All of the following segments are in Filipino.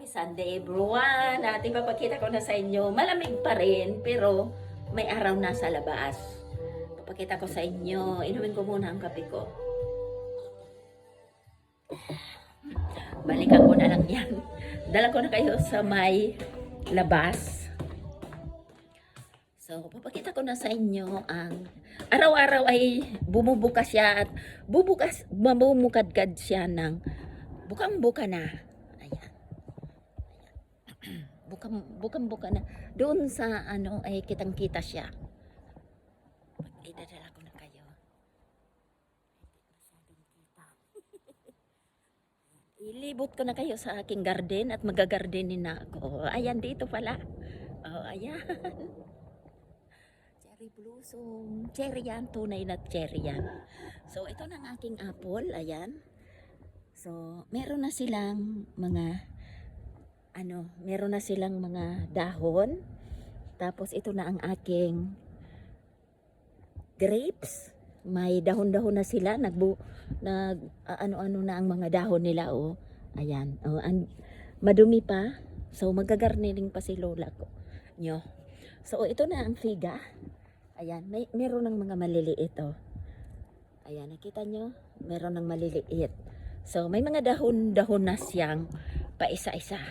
Sunday everyone. At ipapakita ko na sa inyo, malamig pa rin pero may araw na sa labas. Papakita ko sa inyo, inumin ko muna ang kape ko. Balikan ko na lang yan. Dala ko na kayo sa may labas. So, papakita ko na sa inyo ang araw-araw ay bumubukas siya at mamumukadkad siya ng bukang-buka na. Ayan. Bukang-buka na. Doon sa ano ay kitang-kita siya. Idadala ko na kayo. Ilibot ko na kayo sa aking garden at magagardenin na ako. Ayan, dito pala. Oh, ayan. Cherry blossom. Cherry yan. Tunay na cherry yan. So, ito na ang aking apple. Ayan. So, meron na silang mga dahon. Tapos, ito na ang aking grapes. May dahon-dahon na sila. Ano-ano na ang mga dahon nila. Oh. Ayan. Oh, madumi pa. So, magagardening pa si lola ko. Nyo. So, ito na ang figa. Ayan. Meron ng mga maliliit. Oh. Ayan. Nakita nyo? Meron ng maliliit. So, may mga dahon-dahon na siyang paisa-isa.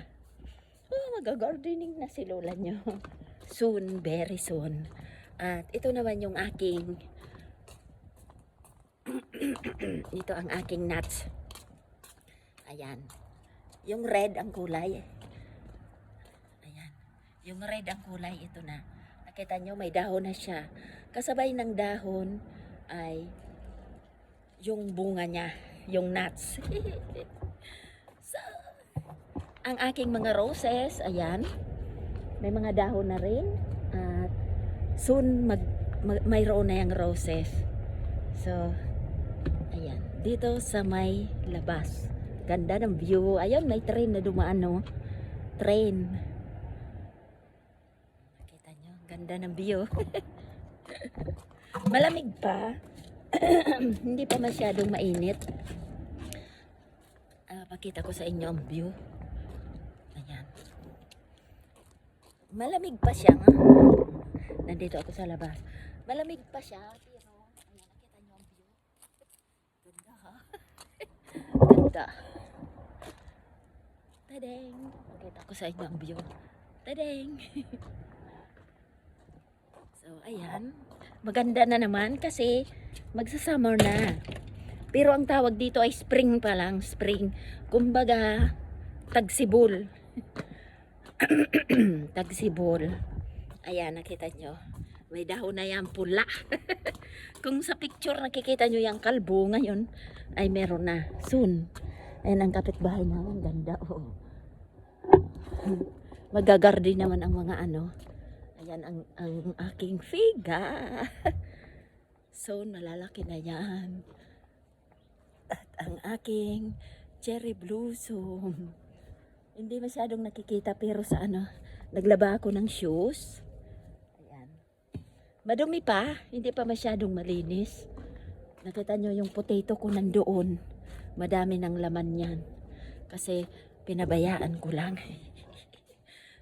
Oh, magagardening na si lola nyo. Soon, very soon. At ito naman yung aking ito ang aking nuts. Ayan. Yung red ang kulay. Ayan. Yung red ang kulay, ito na. Nakita nyo, may dahon na siya. Kasabay ng dahon ay yung bunga niya, yung nuts. So, ang aking mga roses, ayan. May mga dahon na rin. At soon mayroon na yung roses. So, ayan. Dito sa may labas. Ganda ng view. Ayun, may train na dumaan, no? Train. Nakita nyo? Ganda ng view. Malamig pa. Hindi pa masyadong mainit. Pakita ko sa inyo ang view. Ayan. Malamig pa siya, nga. Nandito ako sa labas. Malamig pa siya. Pero, ayan, nakita nyo ang view. Ganda, ha? Ganda. Tadeng. Pakita ko sa inyo ang view. Tadeng. So, ayan. Maganda na naman kasi magsa-summer na. Pero ang tawag dito ay spring pa lang. Spring. Kumbaga, tagsibol. Tagsibol. Ayan, nakita nyo. May dahon na yan pula. Kung sa picture nakikita nyo yung kalbo ngayon, ay meron na. Soon. Ayan ang kapitbahay namin. Ganda. Oh. Magagarden naman ang mga ano. Ayan ang aking figa. Soon, malalaki na yan. At ang aking cherry blossom. Hindi masyadong nakikita pero sa ano, naglaba ako ng shoes. Ayan. Madumi pa, hindi pa masyadong malinis. Nakita nyo yung potato ko nandoon. Madami ng laman yan. Kasi pinabayaan ko lang.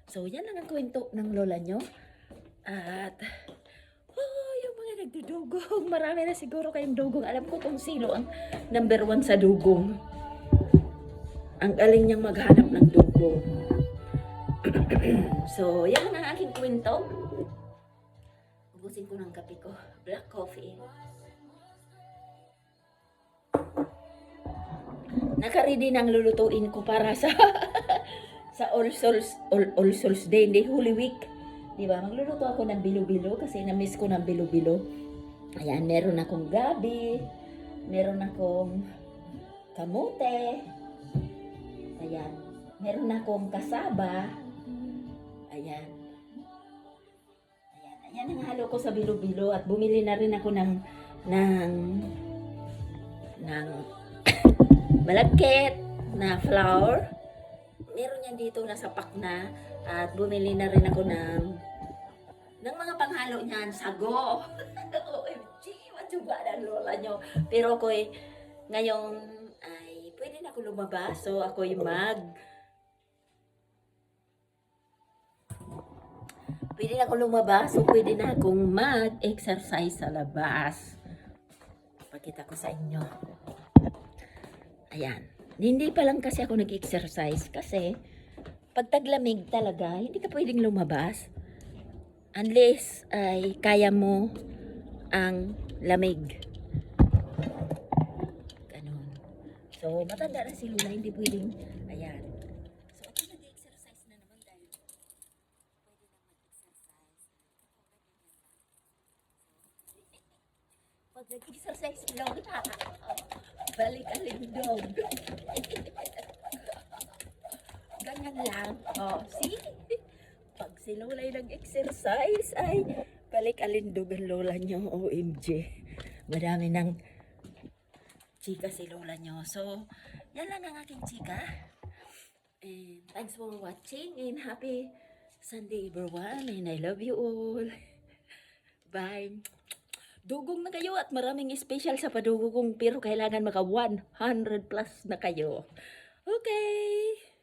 So, yan lang ang kwento ng lola nyo. At, yung mga nagdudugong. Marami na siguro kayong dugong. Alam ko kung sino ang number 1 sa dugong. Ang galing niyang maghanap ng dugong. So, yan ang aking kwento. Ubusin ko ng kape ko. Black coffee. Naka-ready nang lulutuin ko para sa sa All Souls Day, hindi Holy Week. Diba? Magluluto ako ng bilo-bilo kasi na-miss ko ng bilo-bilo. Ayan, meron akong gabi. Meron akong kamote. Ayan. Meron akong kasaba. Ayan. Ayan ang halo ko sa bilo-bilo at bumili na rin ako ng malagkit na flour. Meron yan dito na sapak na at bumili na rin ako ng mga panghalo niyan, sago. OMG, matsuga ng lola nyo. Pero ako ngayon ay pwede na ako lumabas. So ako Pwede na akong lumabas o pwede na akong mag-exercise sa labas. Pakita ko sa inyo. Ayan. Hindi pa lang kasi ako nag-exercise kasi pag taglamig talaga, hindi ka pwedeng lumabas. Unless ay kaya mo ang lamig. Ganun. So, matanda na si Luna, hindi pwedeng, ayan. So, ako nag-exercise na naman dahil pwede na mag-exercise. Pag nag-exercise, Luna, balik alindog. Ganyan lang. Oh, see? Pag si Lola ay nag-exercise, ay balik alindog ang Lola nyo. OMG. Madami ng chika si Lola nyo. So, yan lang ang aking chika. And thanks for watching and happy Sunday everyone. And I love you all. Bye. Dugong na kayo at maraming special sa padugong pero kailangan maka 100 plus na kayo. Okay.